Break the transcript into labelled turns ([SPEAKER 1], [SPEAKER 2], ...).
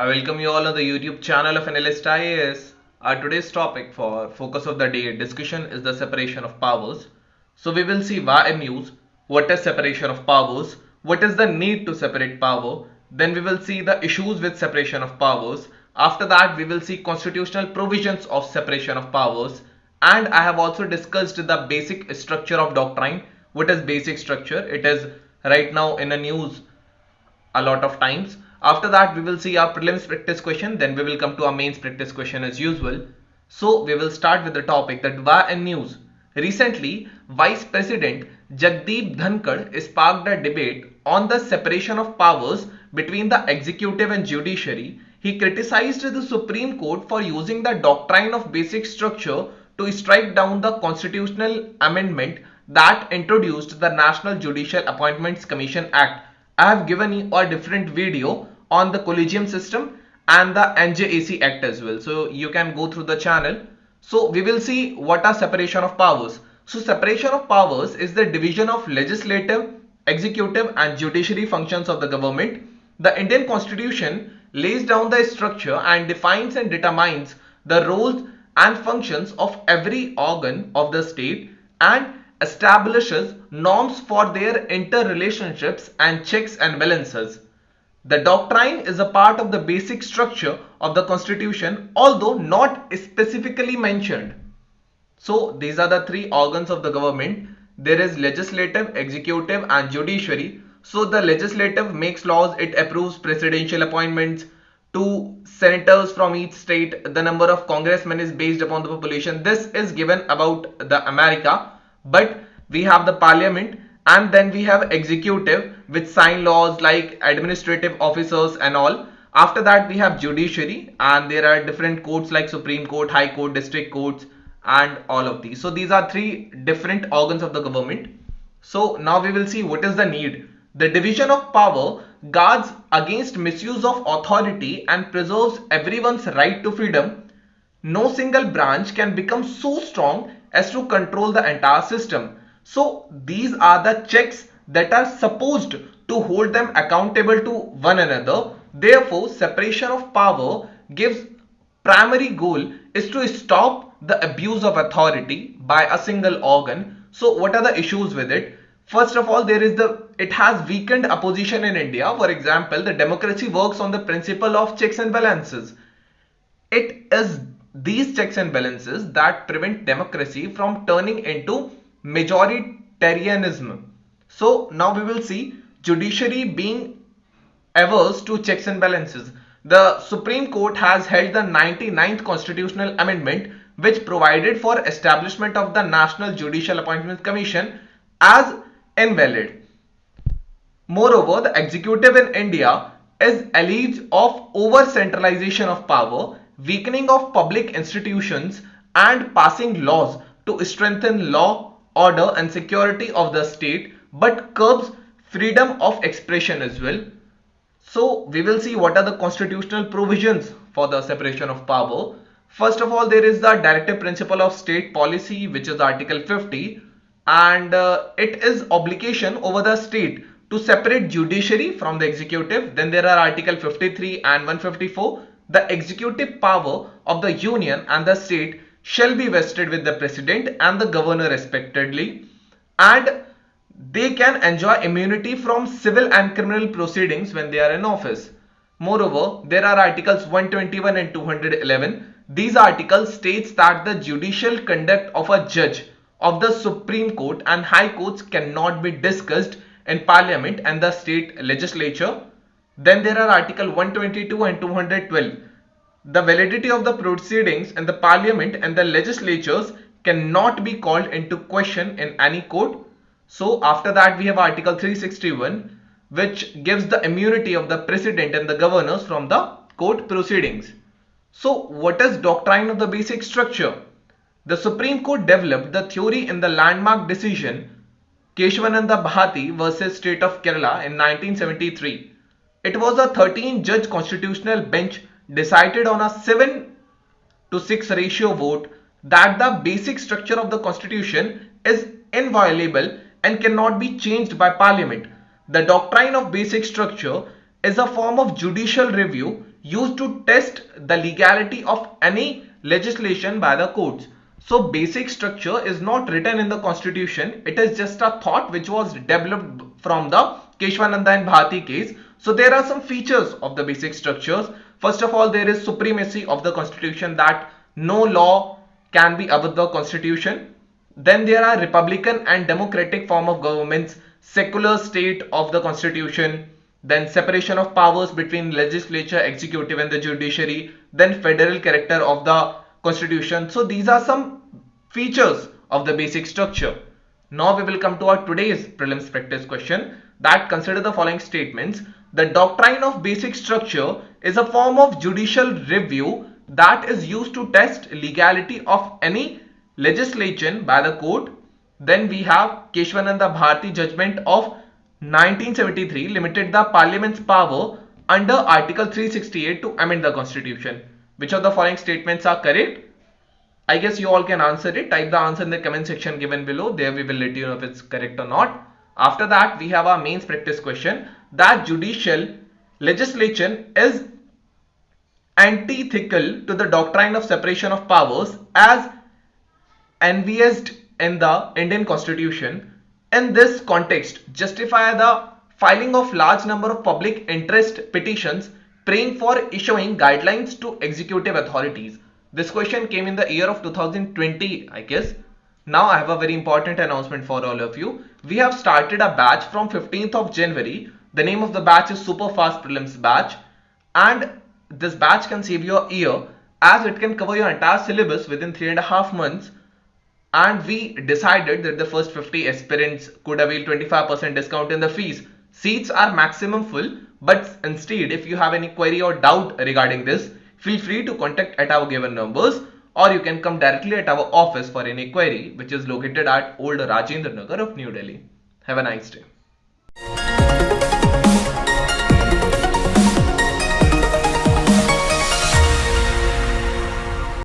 [SPEAKER 1] I welcome you all on the YouTube channel of Analyst IAS. Our today's topic for focus of the day discussion is the separation of powers. So we will see why in use, what is separation of powers, what is the need to separate power, then we will see the issues with separation of powers. After that we will see constitutional provisions of separation of powers, and I have also discussed the basic structure of doctrine. What is basic structure? It is right now in the news a lot of times. After that we will see our prelims practice question, then we will come to our mains practice question as usual. So we will start with the topic that why in news. Recently, Vice President Jagdeep Dhankar sparked a debate on the separation of powers between the executive and judiciary. He criticized the Supreme Court for using the doctrine of basic structure to strike down the constitutional amendment that introduced the National Judicial Appointments Commission Act. I have given you a different video on the collegium system and the NJAC Act as well. So you can go through the channel. So we will see what are separation of powers. So separation of powers is the division of legislative, executive and judiciary functions of the government. The Indian Constitution lays down the structure and defines and determines the roles and functions of every organ of the state and establishes norms for their interrelationships and checks and balances. The doctrine is a part of the basic structure of the constitution, although not specifically mentioned. So these are the three organs of the government. There is legislative, executive and judiciary. So the legislative makes laws, it approves presidential appointments, two senators from each state. The number of congressmen is based upon the population. This is given about the America. But we have the parliament, and then we have executive which sign laws like administrative officers and all. After that we have judiciary, and there are different courts like Supreme Court, High Court, district courts and all of these. So these are three different organs of the government. So now we will see what is the need. The division of power guards against misuse of authority and preserves everyone's right to freedom. No single branch can become so strong as to control the entire system. So these are the checks that are supposed to hold them accountable to one another. Therefore, separation of power gives primary goal is to stop the abuse of authority by a single organ. So what are the issues with it? First of all, it has weakened opposition in India. For example, the democracy works on the principle of checks and balances. It is these checks and balances that prevent democracy from turning into majoritarianism. So now we will see judiciary being averse to checks and balances. The Supreme Court has held the 99th constitutional amendment, which provided for establishment of the National Judicial Appointments Commission, as invalid. Moreover, the executive in India is alleged of over centralization of power, weakening of public institutions and passing laws to strengthen law, order and security of the state, but curbs freedom of expression as well. So we will see what are the constitutional provisions for the separation of power. First of all, there is the directive principle of state policy, which is Article 50, and it is obligation over the state to separate judiciary from the executive. Then there are Article 53 and 154. The executive power of the union and the state shall be vested with the president and the governor respectively, and they can enjoy immunity from civil and criminal proceedings when they are in office. Moreover, there are articles 121 and 211. These articles states that the judicial conduct of a judge of the Supreme Court and High Courts cannot be discussed in Parliament and the state legislature. Then there are Article 122 and 212. The validity of the proceedings in the Parliament and the legislatures cannot be called into question in any court. So after that we have Article 361, which gives the immunity of the president and the governors from the court proceedings. So what is doctrine of the basic structure? The Supreme Court developed the theory in the landmark decision Kesavananda versus State of Kerala in 1973. It was a 13-judge constitutional bench decided on a 7-to-6 ratio vote that the basic structure of the constitution is inviolable and cannot be changed by parliament. The doctrine of basic structure is a form of judicial review used to test the legality of any legislation by the courts. So basic structure is not written in the constitution. It is just a thought which was developed from the Kesavananda and Bharti case. So there are some features of the basic structures. First of all, there is supremacy of the constitution, that no law can be above the constitution. Then there are republican and democratic form of governments, secular state of the constitution, then separation of powers between legislature, executive and the judiciary, then federal character of the constitution. So these are some features of the basic structure. Now we will come to our today's prelims practice question, that consider the following statements. The doctrine of basic structure is a form of judicial review that is used to test legality of any legislation by the court. Then we have Kesavananda Bharti judgment of 1973 limited the parliament's power under article 368 to amend the constitution. Which of the following statements are correct? I guess you all can answer it. Type the answer in the comment section given below. There we will let you know if it's correct or not. After that, we have our mains practice question, that judicial legislation is antithetical to the doctrine of separation of powers as envisaged in the Indian Constitution. In this context, justify the filing of large number of public interest petitions praying for issuing guidelines to executive authorities. This question came in the year of 2020, I guess. Now I have a very important announcement for all of you. We have started a batch from 15th of January. The name of the batch is Super Fast Prelims Batch, and this batch can save you a year as it can cover your entire syllabus within 3.5 months. And we decided that the first 50 aspirants could avail 25% discount in the fees. Seats are maximum full, but instead if you have any query or doubt regarding this, feel free to contact at our given numbers, or you can come directly at our office for any query, which is located at Old Rajinder Nagar of New Delhi. Have a nice day.